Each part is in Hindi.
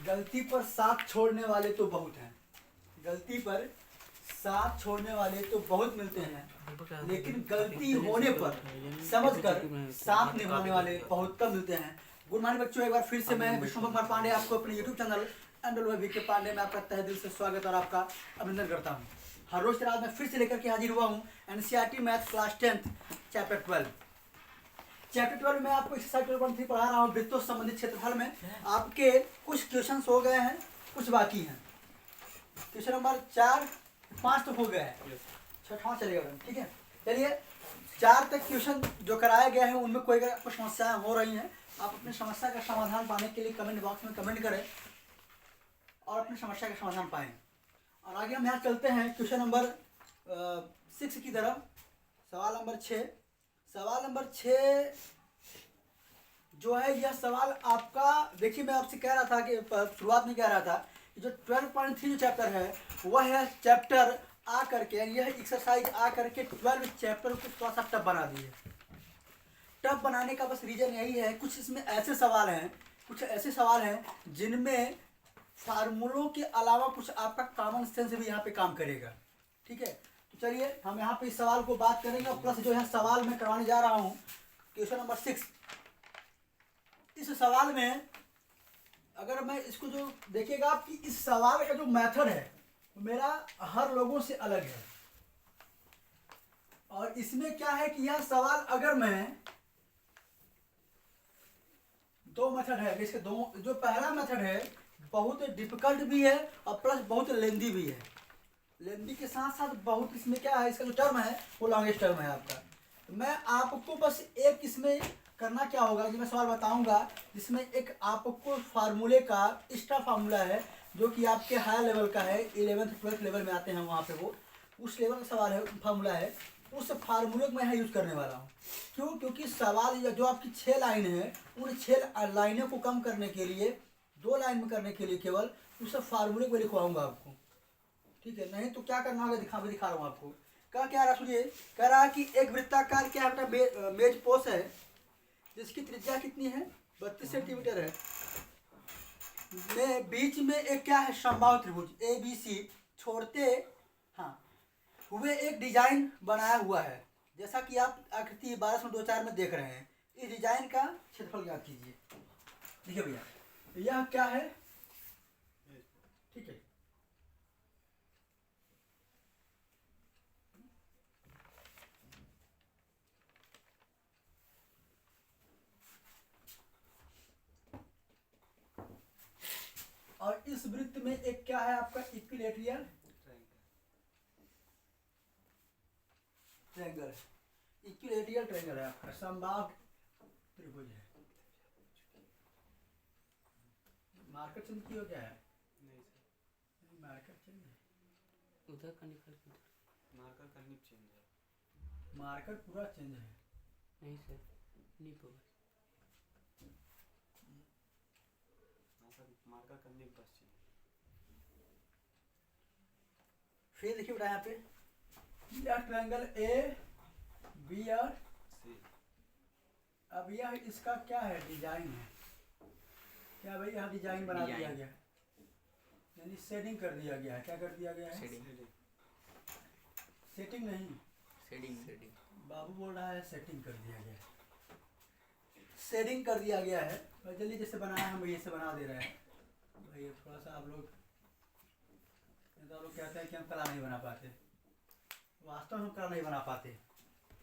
गलती पर साथ छोड़ने वाले तो बहुत हैं, गलती पर साथ छोड़ने वाले तो बहुत मिलते हैं, लेकिन गलती होने पर समझकर साथ निभाने वाले बहुत कम मिलते हैं। गुड मॉर्निंग बच्चों, एक बार फिर से मैं विष्णु कुमार पांडे आपको अपने YouTube channel and VK Pandey में आपका तहे दिल से स्वागत और आपका अभिनंदन करता हूँ। हर रोज तरह मैं फिर से लेकर के हाजिर हुआ हूँ NCERT math class 10 chapter 12। Chapter 12 में आपको एक्सरसाइज 12.3 पढ़ा रहा हूँ। वृत्तों से संबंधित क्षेत्रफल में आपके कुछ क्वेश्चन हो गए हैं, कुछ बाकी हैं। क्वेश्चन नंबर 4-5 तो हो गया है, 6वां चलेगा। ठीक है, चलिए 4 तक क्वेश्चन जो कराया गया है उनमें कोई अगर कुछ समस्याएं हो रही हैं, आप अपनी समस्या का समाधान पाने के लिए कमेंट बॉक्स में कमेंट करें और अपनी समस्या का समाधान पाएं। और आगे हम यहाँ चलते हैं क्वेश्चन नंबर 6 की तरफ। सवाल नंबर 6। सवाल नंबर 6 जो है, यह सवाल आपका देखिए, मैं आपसे कह रहा था कि शुरुआत में कह रहा था कि जो 12.3 जो चैप्टर है वह है चैप्टर आ करके, यह एक्सरसाइज आ करके 12 चैप्टर को थोड़ा सा टफ बना दिए। टफ बनाने का बस रीजन यही है, कुछ इसमें ऐसे सवाल हैं जिनमें फार्मूलों के अलावा कुछ आपका कॉमन सेंस भी यहाँ पे काम करेगा। ठीक है, तो चलिए हम यहाँ पे इस सवाल को बात करेंगे और प्लस जो है सवाल मैं करवाने जा रहा हूँ क्वेश्चन नंबर 6। इस सवाल में अगर मैं इसको जो देखिएगा आप कि इस सवाल का जो मेथड है मेरा हर लोगों से अलग है। और इसमें क्या है कि यह सवाल अगर मैं दो मेथड है, इसके दो, जो पहला मेथड है बहुत डिफिकल्ट भी है और प्लस बहुत लेंदी भी है। लेंदी के साथ साथ बहुत इसमें क्या है, इसका जो टर्म है वो लॉन्गेस्ट टर्म है आपका। तो मैं आपको बस एक इसमें करना क्या होगा कि मैं सवाल बताऊंगा जिसमें एक आपको फार्मूले का एक्स्ट्रा फार्मूला है जो कि आपके हायर लेवल का है, 11th-12th लेवल में आते हैं वहाँ पे, वो उस लेवल का सवाल है, फार्मूला है। उस फार्मूले को मैं यहाँ यूज करने वाला हूँ। क्यों? क्योंकि सवाल जो आपकी 6 लाइन है उन 6 लाइनों को कम करने के लिए 2 लाइन में करने के लिए केवल उस फार्मूले को लिखवाऊंगा आपको। ठीक है, नहीं तो क्या करना होगा दिखा रहा हूँ आपको। क्या रहा सुनिए, कह रहा है कि एक वृत्ताकार क्या बेटा मेज पोस्ट है जिसकी त्रिज्या कितनी है, 32 सेंटीमीटर है। में बीच में एक क्या है, समबाहु त्रिभुज ABC छोड़ते हुए एक डिजाइन बनाया हुआ है, जैसा कि आप आकृति 12.2.4 में देख रहे हैं। इस डिजाइन का क्षेत्रफल ज्ञात कीजिए। देखिए भैया, यह क्या है, ठीक है, और इस वृत्त में एक क्या है आपका इक्विलैटरल ट्रायंगल, इक्विलैटरल ट्रायंगल है आपका, समबाहु त्रिभुज है। मार्कर चेंज किया क्या है? नहीं सर, मार्कर चेंज है, उधर का निकल के मार्कर का निप चेंज है, मार्कर पूरा चेंज है। नहीं सर, निप होगा। मार्कर का निप बस चेंज। फिर देखिए बेटा यहाँ पे यह ट्रायंगल AB और C। अब यह इसका क्या है, डिजाइन है क्या भाई, यहाँ डिजाइन बना दिया गया, यानी शेडिंग कर दिया गया है। क्या कर दिया गया है? सेटिंग नहीं, शेडिंग बाबू बोल रहा है सेटिंग कर दिया गया है, शेडिंग कर दिया गया है। और जल्दी जैसे बनाया हम ये से बना दे रहे हैं भाई। थोड़ा सा आप लोग कहते हैं कि हम कला नहीं बना पाते, वास्तव में हम कला नहीं बना पाते,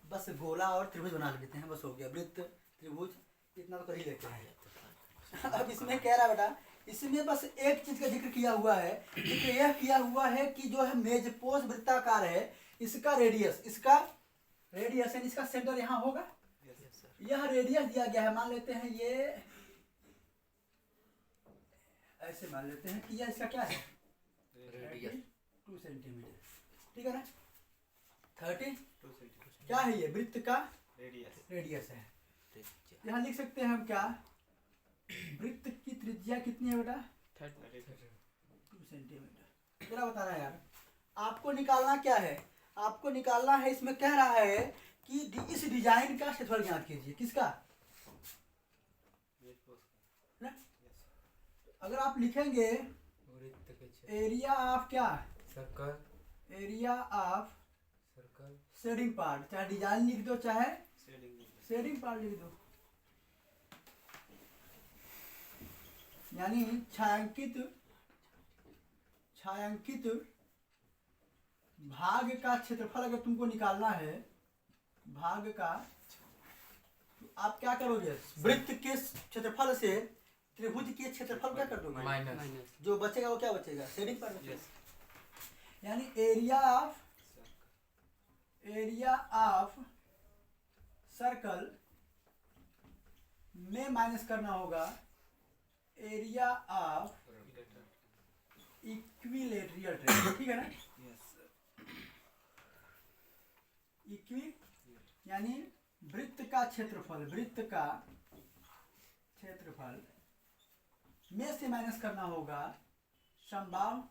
बस गोला और त्रिभुज बना लेते हैं, बस हो गया, वृत्त त्रिभुज इतना तो कर ही लेते हैं। अब इसमें कह रहा बेटा, इसमें बस एक चीज का जिक्र किया हुआ है, जिक्र यह किया हुआ है कि जो है मेजपोस वृत्ताकार है, इसका रेडियस यानी इसका सेंटर यहाँ होगा। यह रेडियस दिया गया है, मान लेते हैं ये ऐसे मान लेते हैं कि यह इसका क्या है, रेडियस 2 सेंटीमीटर। ठीक है ना, 32 सेंटीमीटर क्या है, ये वृत्त का रेडियस है। यहाँ लिख सकते हैं हम क्या, वृत्त की त्रिज्या कितनी है बेटा, 2 सेंटीमीटर। क्या बता रहा है यार, आपको निकालना क्या है, आपको निकालना है, इसमें कह रहा है कि इस डिजाइन का क्षेत्रफल ज्ञात कीजिए। किसका? ना? अगर आप लिखेंगे वृत्त के क्षेत्र एरिया ऑफ क्या, circle area of circle shading part, चाहे डिजाइन लिख दो चाहे शेडिंग शेडिंग पार्ट लिख दो, यानी छायांकित छायांकित भाग का क्षेत्रफल अगर तुमको निकालना है, भाग का, तो आप क्या करोगे, वृत्त के क्षेत्रफल से त्रिभुज के क्षेत्रफल क्या कर दोगे, माइनस माइनस जो बचेगा वो क्या बचेगा, शेडिंग पार्ट बचेगा। यस यानी एरिया ऑफ सर्कल में माइनस करना होगा एरिया ऑफ इक्विलेटरल ट्रायंगल, ठीक है ना, यस इक्वी यानी वृत्त का क्षेत्रफल, वृत्त का क्षेत्रफल में से माइनस करना होगा समबाहु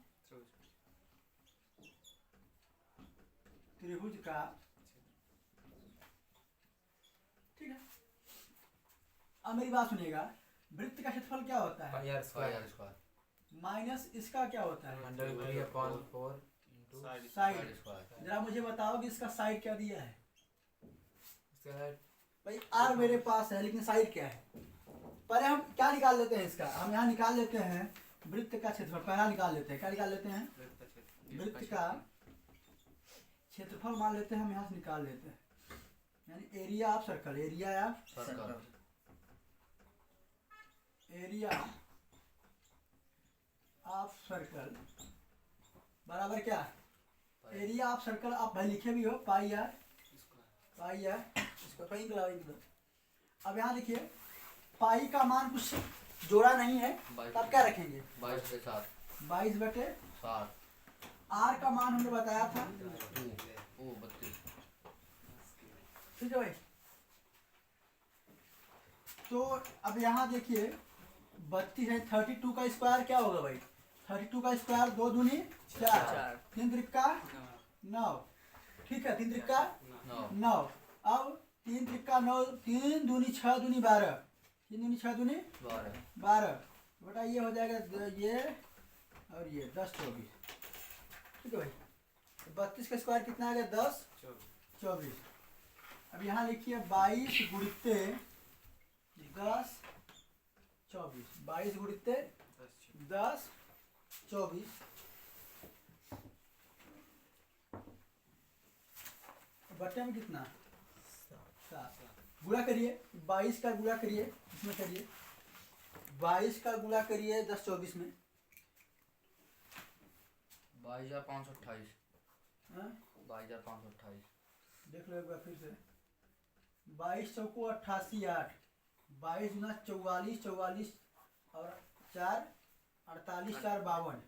त्रिभुज का, ठीक है। अब मेरी बात सुनिएगा, वृत्त का क्षेत्रफल क्या होता है, pi R square square minus इसका क्या होता है, under root 3/4 into side. Square जरा मुझे बताओ कि इसका साइड क्या दिया है, इसका है भाई आर मेरे पास है लेकिन साइड क्या है, पहले हम क्या निकाल लेते हैं इसका, हम यहाँ निकाल लेते हैं वृत्त का क्षेत्रफल, पहला निकाल लेते हैं, क्या निकाल लेते हैं, वृत्त का क्षेत्र वृत्त का क्षेत्रफल मान लेते हैं, हम यहाँ से निकाल लेते हैं, यानी area of circle, area of circle area of circle बराबर क्या, एरिया ऑफ सर्कल आप भाई लिखे भी हो पाई आर, पाई आर इसको कहीं गलाओ। अब यहाँ देखिए पाई का मान कुछ जोड़ा नहीं है, तब क्या रखेंगे 22/7 22/7, आर का मान हमने बताया था, ओ 32 ठीक है भाई। तो अब यहाँ देखिए 32 है, 32 का स्क्वायर क्या होगा भाई, 32 का स्क्वायर 2 दूनी 4, 3 त्रिका 9, ठीक है, 3 त्रिका 9, अब 3 त्रिका 9, 3 दूनी 6 दूनी 12, 3 दूनी 6 दूनी 12, बेटा ये हो जाएगा ये और ये 10 24, ठीक है भाई। 32 का स्क्वायर कितना आ गया 10 24। अब यहाँ लिखिए 22 गुणिते 10 24, 22 गुणिते 10 24, बटे में कितना 7, गुणा करिए 22 का गुणा करिए, इसमें करिए 22 का गुणा करिए 10 24 में, 22,528 हाँ? 22,528 देख लो एक बार फिर से, 22 चौको 88 8, 22 गुना 44 44 और 4 48 4 52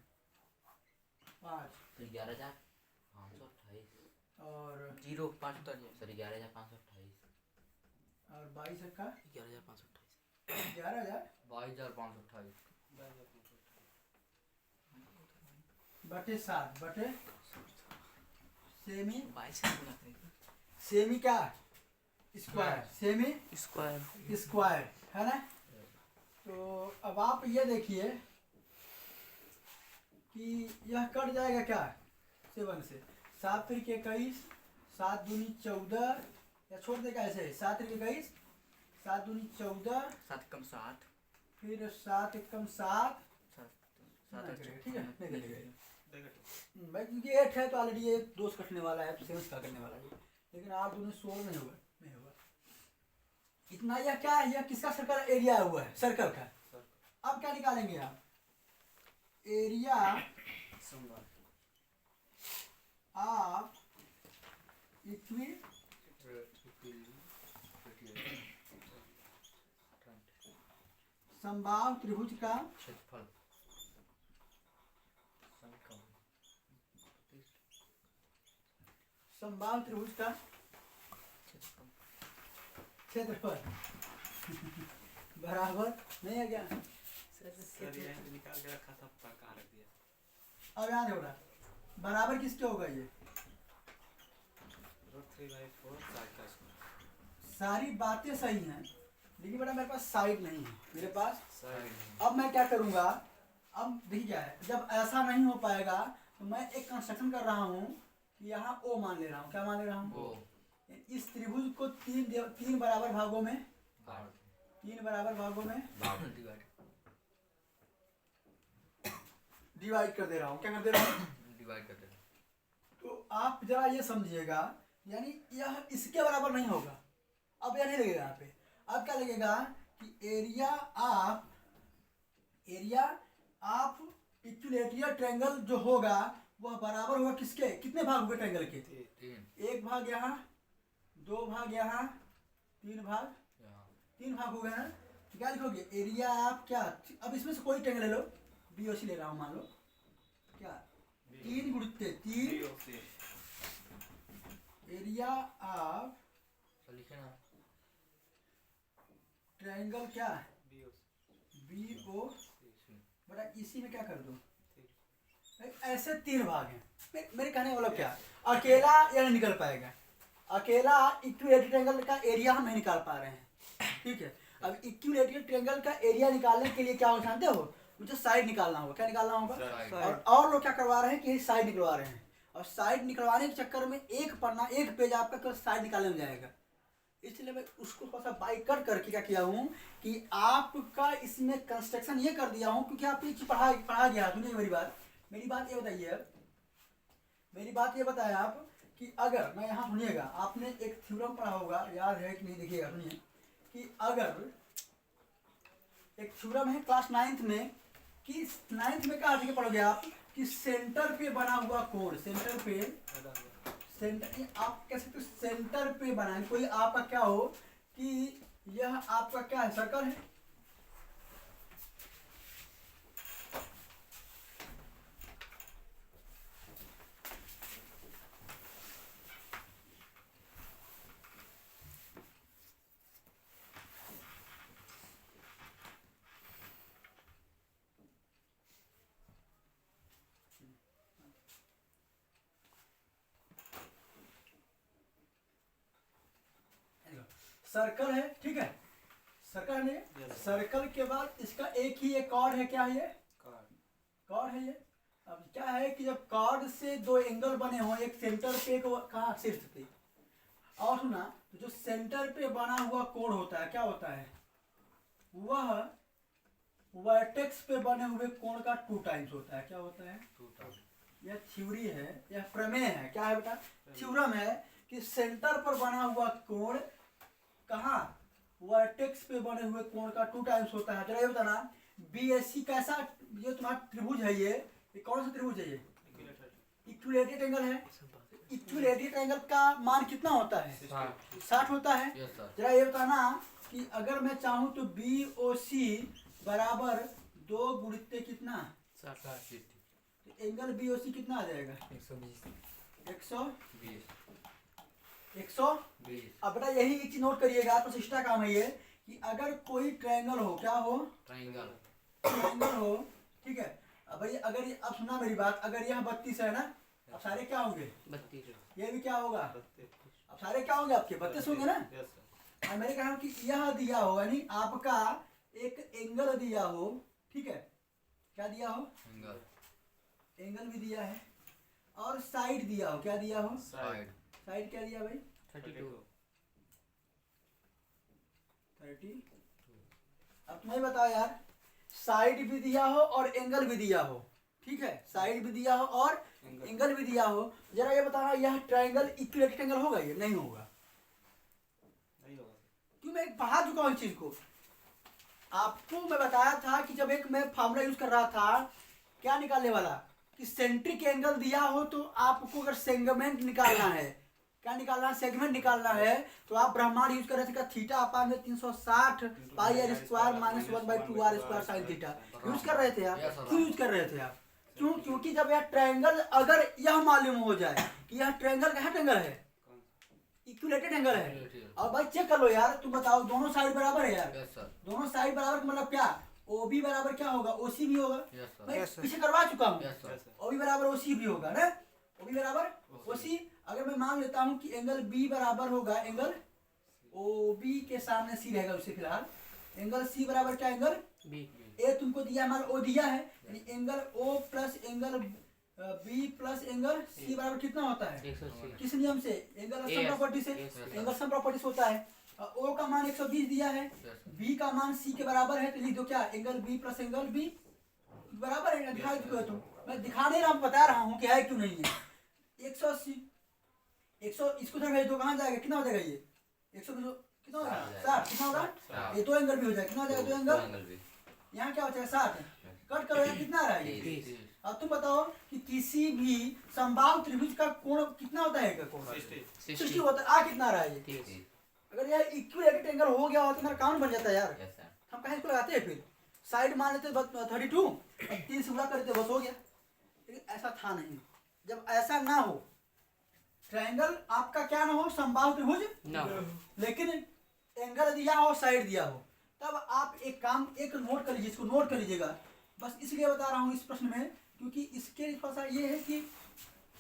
5 तो 11,528 और 0 5 सॉरी 11,528 और 22 का 11,528 11,000 22,528 बटे 7 बटे सेमी 22 सेमी क्या स्क्वायर, सेमी स्क्वायर स्क्वायर है ना। तो अब आप ये देखिए कि यह कट जाएगा क्या 7 से, 7 त्रिक 21, 7 दूनी 14, या छोड़ देगा ऐसे 7 त्रिक 21, 7 दूनी 14, 7 कम 7 फिर 7 एकम 7, 7 ठीक है नहीं करेगा देगा भाई, क्योंकि 8 है तो ऑलरेडी ये दोष कटने वाला है, तो 7 का करने वाला है, लेकिन 8 दूनी 16 नहीं होगा, नहीं होगा इतना। यह क्या है, यह किसका सर्कल एरिया हुआ है, सर्कल का। अब क्या निकालेंगे आप, एरिया ऑफ इक्वी समबाहु त्रिभुज का क्षेत्रफल समबाहु त्रिभुज का क्षेत्रफल बराबर नहीं है क्या, सर ये निकाल के रखा था, पर कहाँ रख दिया, अब याद हो रहा बराबर किसके होगा, ये √3/4 साइड का स्क्वायर, सारी बातें सही हैं, लेकिन बेटा मेरे पास साइड नहीं है, मेरे पास। साइड अब मैं क्या करूंगा, अब देखिए क्या है, जब ऐसा नहीं हो पाएगा तो मैं एक कंस्ट्रक्शन कर रहा हूँ कि यहाँ ओ मान ले रहा हूँ। क्या मान ले रहा हूँ? ओ इस त्रिभुज को तीन बराबर भागों में बार डिवाइड कर दे रहा हूँ। क्या कर दे रहा हूँ? डिवाइड करते हैं। तो आप जरा ये समझिएगा, यानी यह इसके बराबर नहीं होगा। अब यह नहीं लगेगा यहाँ पे। अब क्या लगेगा कि एरिया ऑफ इक्विलेटरल ट्रायंगल जो होगा वह बराबर होगा किसके? कितने भाग होंगे ट्रायंगल के? 3 एक भाग यहाँ, 2 भाग यहाँ, 3 भाग यहाँ 3 भाग हो गए ना। तो क्या लिखोगे? एरिया ऑफ क्या? अब इसमें से कोई ट्रायंगल ले लो, BOC ले रहा हूँ मान लो। क्या 3 गुणित 3 एरिया ऑफ तो लिखे ना ट्रायंगल क्या? BO बड़ा इसी में क्या कर दो? ऐसे 3 भाग हैं। मेरे कहने का मतलब क्या, अकेला यह नहीं निकल पाएगा। अकेला इक्विलेटरल ट्रायंगल का एरिया हम नहीं निकाल पा रहे हैं, ठीक है। अब इक्विलेटरल ट्रायंगल का एरिया निकालने के लिए क्या हो जानते हो? मुझे साइड निकालना होगा। क्या निकालना होगा? और लोग क्या करवा रहे हैं कि साइड निकलवा रहे हैं, और साइड निकलवाने के चक्कर में एक पन्ना, एक पेज आपका केवल साइड निकालने में जाएगा। इसलिए मैं उसको थोड़ा सा बाई कट करके क्या किया हूँ कि आपका इसमें कंस्ट्रक्शन ये कर दिया हूँ, क्योंकि आप ये चीज पढ़ा गया। सुनिए मेरी बात ये बताइए, मेरी बात ये बताया आप कि अगर मैं यहाँ, सुनिएगा, आपने एक थ्योरम पढ़ा होगा, याद है कि नहीं? देखिएगा, सुनिए कि अगर एक थ्योरम है क्लास 9th में, कि 9th में क्या आर्टिकल पढ़ोगे आप कि सेंटर पे बना हुआ कोण, सेंटर आप कह सकते हो सेंटर पे बना, कोई आपका क्या हो कि यह आपका क्या है? सर्कल है। सर्कल है, ठीक है, सर्कल है। Yes. सर्कल के बाद इसका एक ही एक कॉर्ड है। क्या है ये? कॉर्ड है ये। अब क्या है कि जब कॉर्ड से 2 एंगल बने हो, एक सेंटर पे, एक कहाँ? शीर्ष पे। और सुना, तो जो सेंटर पे बना हुआ कोण होता है, क्या होता है? वह वर्टेक्स पे बने हुए कोण का 2 टाइम्स होता है। क्या होता है? 2 टाइम। यह थ्योरी है, यह प्रमेय है। क्या है बेटा? थ्योरम है कि सेंटर पर बना हुआ कोण कहाँ? वर्टेक्स पे बने हुए कोण का 2 टाइम्स होता है। जरा ये बताना, BSC कैसा? ये तुम्हारा त्रिभुज है, ये कौन सा त्रिभुज है? ये इक्विलेटरल ट्रायंगल है। इक्विलेटरल ट्रायंगल का मान कितना होता है? 60 होता है। Yes sir. जरा ये बताना कि अगर मैं चाहूँ तो BOC बराबर 2 गुणित कितना? 60 तो एंगल BOC कितना आ जाएगा? 120 120। अब बेटा यही एक चीज नोट करिएगा, प्रतिष्ठा काम है ये कि अगर कोई ट्रायंगल हो, क्या हो? ट्रायंगल हो, ठीक है। अब भाई अगर अब सुना मेरी बात, अगर यह 32 है ना, अब सारे क्या होंगे? 32। ये भी क्या होगा? अब सारे क्या होंगे? आपके 32 होंगे ना। और मैंने कहा कि यह दिया हो, यानी आपका एक एंगल दिया हो, ठीक है। क्या दिया हो? एंगल भी दिया है, और साइड दिया हो। क्या दिया हो? साइड क्या दिया भाई? 32। 30। अब तुम्हें बताओ यार, साइड भी दिया हो और एंगल भी दिया हो, ठीक है। साइड भी दिया हो और एंगल भी दिया हो। जरा ये बताना, यह ट्रायंगल इक्विलेटरल ट्रायंगल होगा? ये नहीं होगा। क्यों? मैं पढ़ा चुका हूँ इस चीज को। आपको मैं बताया था कि जब एक मैं फार्मूला यूज कर रहा था, क्या निकालने वाला कि सेंट्रिक एंगल दिया हो तो आपको अगर सेगमेंट निकालना है, क्या निकालना है? सेगमेंट निकालना है, तो आप ब्रह्मांड यूज कर रहे थे 360 पाई r square minus 1/2 r square sine theta use कर रहे थे आप। क्यों यूज कर रहे थे आप? क्यों? क्योंकि जब यह ट्रायंगल, अगर यह मालूम हो जाए कि यह ट्रायंगल क्या ट्रायंगल है? इक्विलेटरल ट्रायंगल है। और भाई चेक कर लो यार, तुम बताओ दोनों साइड बराबर है यार। दोनों साइड बराबर का मतलब क्या? OB बराबर क्या होगा? OC भी होगा। मैं पीछे करवा चुका हूँ। OB बराबर OC भी होगा ना। OB बराबर OC। अगर मैं मान लेता हूँ कि एंगल B बराबर होगा एंगल OB के सामने C रहेगा उससे, फिलहाल एंगल C बराबर क्या? एंगल ए तुमको दिया, मान ओ दिया है, यानी angle O plus angle B plus angle C बराबर कितना होता है? 180 किस नियम से? Angle sum Yes. प्रॉपर्टी से। Yes, sir. Angle sum property से होता है। ओ का मान 120 दिया है, बी का मान सी के बराबर है, तो लिख दो क्या? Angle B plus angle B बराबर है। दिखा दो तुम, मैं दिखा नहीं रहा हूँ, बता रहा हूँ कि है क्यों नहीं है। 180 100 इसको उधर भेज दो, कहाँ जाएगा? कितना हो जाएगा ये? 100 कितना होगा? 60 कितना होगा? ये दो एंगल भी हो जाएगा, कितना हो जाएगा? दो एंगल, यहाँ क्या हो जाएगा? 60 कट करो, यहाँ कितना आ रहा है ये? अब तुम बताओ कि किसी भी समबाहु त्रिभुज का कोण कितना होता है? का कोण 60 होता है। आ कितना आ रहा है ये? अगर यार इक्विलेटरल एंगल हो गया हो तो मेरा काम बन जाता है यार। हम कहीं इसको लगाते हैं, फिर साइड मान लेते 32, 3 से गुणा कर देते, बस हो गया। लेकिन ऐसा था नहीं। जब ऐसा ना हो, ट्रायंगल आपका क्या ना हो, समबाहु त्रिभुज ना हो, लेकिन एंगल दिया हो, साइड दिया हो, तब आप एक काम एक नोट कर लीजिए, इसको नोट कर लीजिएगा। बस इसलिए बता रहा हूँ इस प्रश्न में, क्योंकि इसके लिए थोड़ा सा ये है कि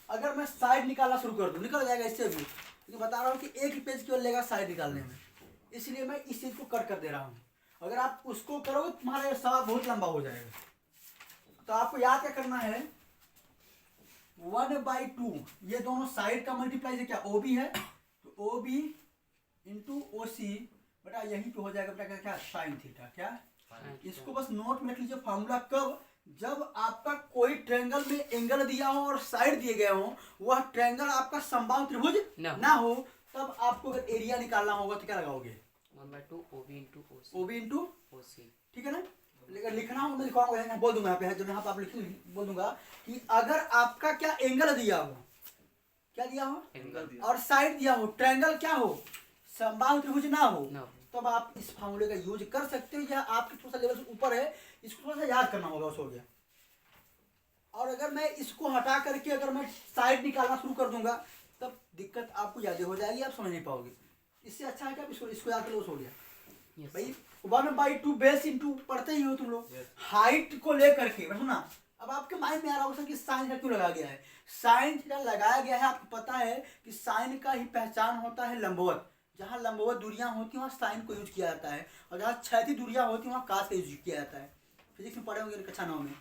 अगर मैं साइड निकालना शुरू कर दूँ, निकल जाएगा इससे भी, लेकिन बता रहा हूँ कि एक ही पेज केवल लेगा साइड निकालने में, इसलिए मैं इस चीज़ को कट कर दे रहा हूँ। अगर आप उसको करोगे तुम्हारा सवाल बहुत लंबा हो जाएगा। तो आपको याद क्या करना है? 1/2 ये दोनों साइड का मल्टीप्लाई से क्या ओ बी है, तो ओ बी इंटू ओ सी बेटा यहीं पे हो जाएगा बेटा क्या? Sine theta. क्या? इसको बस नोट में रख लीजिए। फॉर्मूला कब? जब आपका कोई ट्रायंगल में एंगल दिया हो और साइड दिए गए हो, वह ट्रायंगल आपका समबाहु त्रिभुज ना हो, तब आपको अगर एरिया निकालना होगा तो क्या लगाओगे? 1/2 OB into OC. O B into OC. ठीक है ना? लेकिन लिखना हो मैं लिखवाऊंगा, यहाँ बोल दूंगा, यहाँ पे है जो यहाँ पे आप बोल दूंगा कि अगर आपका क्या एंगल दिया हो, क्या दिया हो Angle. और साइड दिया हो, ट्रायंगल क्या हो, समबाहु त्रिभुज ना हो, No. तब आप इस फार्मूले का यूज कर सकते हो। या आपके थोड़ा सा लेवल से ऊपर है, इसको थोड़ा सा याद करना होगा, बस हो गया। और अगर मैं इसको हटा करके अगर मैं साइड निकालना शुरू कर दूंगा, तब दिक्कत आपको ज्यादा हो जाएगी, आप समझ नहीं पाओगे। इससे अच्छा है कि आप इसको याद करो, बस हो गया। Yes. भाई 1/2 बेस इंटू पढ़ते ही हो तुम लोग, हाइट को लेकर के सुना। अब आपके माइंड में आ रहा होगा कि साइन थीटा क्यों लगाया गया है? साइन थीटा लगाया गया है, आपको पता है कि साइन का ही पहचान होता है लंबवत। जहाँ लंबवत दूरियां होती हैं वहाँ साइन को यूज किया जाता है, और जहाँ क्षैतिज दूरियां होती हैं वहाँ कास का यूज किया जाता है। फिजिक्स में पढ़े होंगे कक्षा 9 में।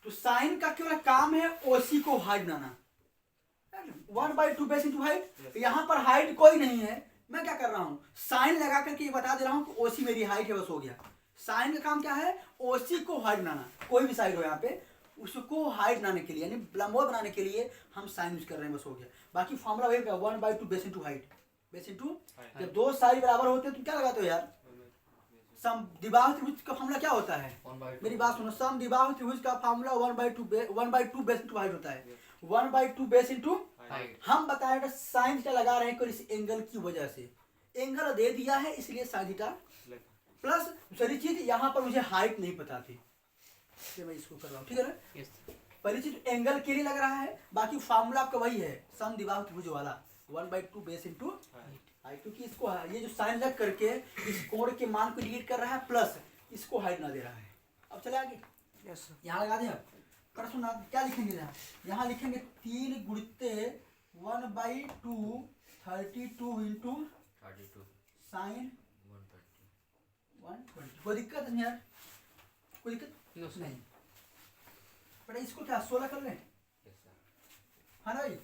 तो साइन का केवल काम है ओसी को हाइट बनाना। 1/2 बेस इंटू हाइट, यहाँ पर हाइट कोई नहीं है, मैं क्या कर रहा हूँ? साइन लगा करके ये बता दे रहा हूँ कि ओसी मेरी हाइट है, बस हो गया। साइन का काम क्या है? ओसी को हाइट बनाना। कोई भी साइड हो यहाँ पे, उसको हाइट बनाने के लिए यानी लंबवत बनाने के लिए हम साइन यूज कर रहे हैं, बस हो गया। बाकी फॉर्मूला वही 1/2 base into height, base into जब दो साइड बराबर होते हैं तो क्या लगाते हो यार? सम द्विबाहु त्रिभुज का फॉर्मूला क्या होता है? मेरी बात सुनो, सम द्विबाहु त्रिभुज का फॉर्मूला 1/2 बेस इंटू हाइट होता है। 1/2 बेस इंटू हम बताए साइन थीटा लगा रहे हैं इस एंगल की वजह से। एंगल दे दिया है इसलिए साइन थीटा प्लस दूसरी चीज, यहाँ पर मुझे हाइट नहीं पता थी, मैं इसको कर रहा हूँ, ठीक है ना? Yes. पहली चीज एंगल के लिए लग रहा है, बाकी फार्मूला आपका वही है, सम द्विबाहु त्रिभुज वाला 1/2 बेस इंटू हाइट। क्योंकि इसको ये जो साइन लग करके इस कोण के मान को इंडिकेट कर रहा है, प्लस इसको हाइट ना दे रहा है। अब चले आगे, यहाँ लगा दें। कर सुना क्या लिखेंगे? यहाँ लिखेंगे 3 गुणिते 1/2 32 इंटू 32 साइन 120। 120। कोई दिक्कत नहीं यार, कोई दिक्कत No, sir. नहीं। बेटा इसको क्या 16 कर लें? Yes, sir. हाँ ना भाई?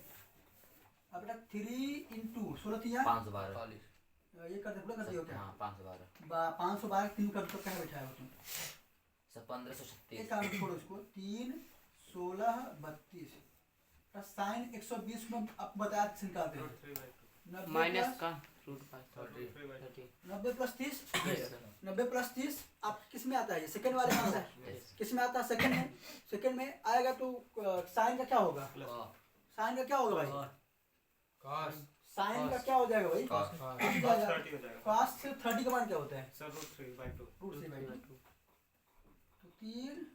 अब बेटा 3 इंटू 16 थिया 512। ये कर दे, पूरा कर दियो क्या? हाँ 512। 512 3 कर तो क्या बैठा है तुम? सर 1536। एक काम छोड़ो इसको, 3 16 32 साइन 120 में आप बताया किस निकालते हैं? Minus का root 5. 30। 90 plus 30, Yes, sir. 90 plus 30 आप किस में आता है? ये सेकंड वाले में आता है। Yes. किस में आता है? सेकंड में। सेकंड में आएगा तो साइन का क्या होगा? साइन का क्या होगा भाई? साइन का क्या हो जाएगा भाई? cos 30 का मान क्या होता है? √3/2। तो 3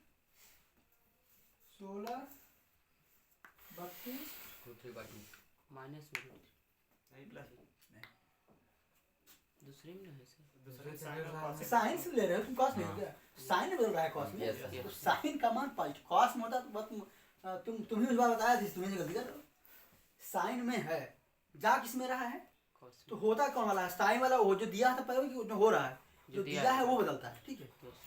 16 32 2/3/2। Minus root. दूसरे में है सर. साइन से ले रहे हो तुम, cos नहीं क्या? साइन में बदल रहा है cos में। Yes, sir. तो साइन का मान पॉजिटिव, cos में होता तो तुम ही उस बार बताया थी, तुम्हें गलती कर रहे हो। साइन में है, जा किस में रहा है? Cos. तो होता कौन वाला है? साइन वाला, वो जो दिया था पहले कि जो हो रहा है, जो दिया है वो बदलता है, ठीक है। Yes.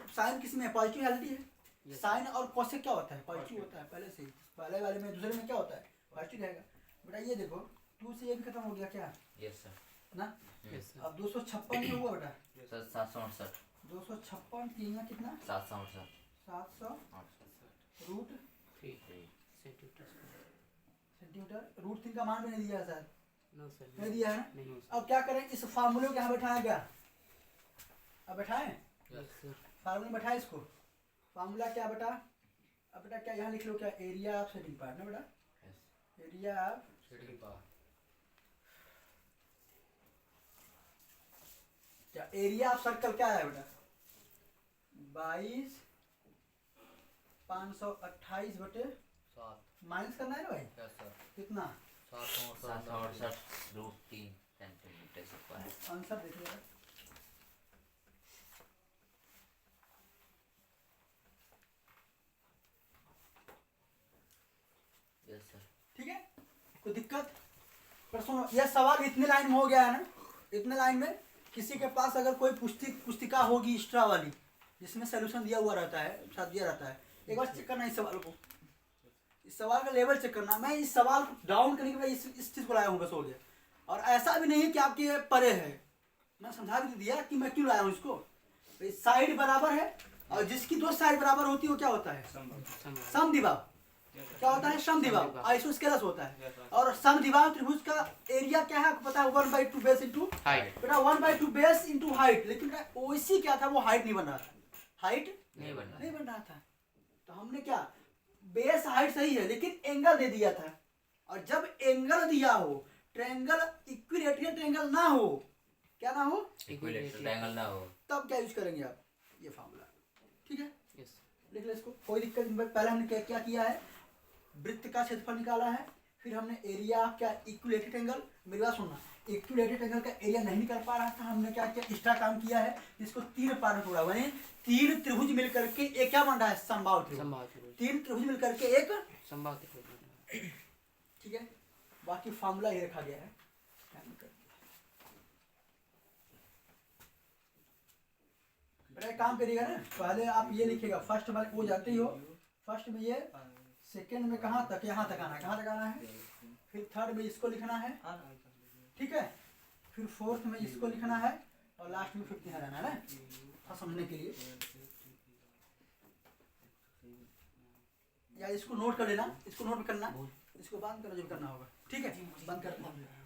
साइन किस में है? पॉजिटिव रियलिटी है। Yes. साइन और कोसेक क्या होता है? पॉजिटिव होता है पहले से ही। पहले वाले में दूसरे में क्या होता है? पॉजिटिव रहेगा। बेटा ये देखो 2 से ये भी खत्म हो गया क्या यस सर। ना। Yes sir. अब 256 में हुआ बेटा, सर 768 256 3 में कितना? 768 700 root 3 centimetre square. Centimetre. Root 3 का मान भी नहीं दिया है सर, नो सर नहीं दिया है। नहीं अब क्या करें, इस फार्मूले को यहाँ बैठाया गया। अब बैठाएं, यस सर फार्मूले में बैठाए इसको। फार्मूला क्या बेटा? अब बेटा क्या यहाँ लिख लो, क्या एरिया ऑफ सेटिंग पार्ट ना बेटा, yes area of shading power क्या, एरिया ऑफ सर्कल क्या है बेटा? 22 528 बटे 7 माइनस करना है ना भाई, यस सर कितना? 768 रूट 3 सेंटीमीटर स्क्वायर। आंसर देखिए। Yes sir. ठीक है, तो दिक्कत पर सुनो, यह सवाल इतने लाइन में हो गया है ना। इतने लाइन में किसी के पास अगर कोई पुस्तिका होगी एक्स्ट्रा वाली जिसमें सोल्यूशन दिया हुआ रहता है, साथ दिया रहता है, एक बार चेक करना इस सवाल को, इस सवाल का लेवल चेक करना। मैं इस सवाल को डाउन करने के बाद इस चीज़ को लाया हूँ, बस हो गया। और ऐसा भी नहीं है कि आपके परे है, मैं समझा भी दिया कि मैं क्यों लाया हूँ इसको। साइड बराबर है और जिसकी 2 साइड बराबर होती है वो क्या होता है? समद्विबाहु। क्या होता है? समद्विबाहु। आइसोस्केलस होता है। और समद्विबाहु त्रिभुज का एरिया क्या है आपको पता है? 1/2 बेस इंटू हाइट। बेटा 1/2 बेस इंटू हाइट। लेकिन ओसी क्या था? वो हाइट नहीं बन रहा था, हाइट नहीं बन रहा था। तो हमने क्या, बेस हाइट सही है लेकिन एंगल दे दिया था। और जब एंगल दिया हो, ट्रायंगल इक्विलेटरल ट्रायंगल ना हो, क्या ना हो, इक्विलेटरल ट्रायंगल ना हो, तब क्या यूज करेंगे आप? ये फार्मूला। ठीक है, यस लिख लो इसको, कोई दिक्कत नहीं। पहले हमने क्या किया है? वृत्त का क्षेत्रफल निकाला है, फिर हमने एरिया क्या, इक्विलेटरल ट्रायंगल। मेरी बात सुनना, इक्विलेटरल ट्रायंगल का एरिया नहीं निकल पा रहा था, हमने क्या किया? एक्स्ट्रा काम किया है, इसको 3 पार्ट में तोड़ा। यानी 3 त्रिभुज मिल करके एक क्या बन रहा है? समबाहु त्रिभुज। संभाव त्रिभुज। 3 त्रिभुज मिल करके एक, संभाव त्रिभुज। ठीक है। बाकी फार्मूला ये रखा गया है। बेटा काम करिएगा ना, पहले आप ये लिखिएगा, फर्स्ट में वो जाते ही हो, फर्स्ट में ये, सेकंड में कहाँ तक? यहाँ तक आना है, कहाँ तक आना है? फिर थर्ड में इसको लिखना है, ठीक है। फिर फोर्थ में इसको लिखना है और लास्ट में फिफ्थ यहाँ रहना है ना, समझने के लिए। या इसको नोट कर लेना, इसको नोट करना, इसको बंद करो जब करना होगा। ठीक है, बंद करते हैं।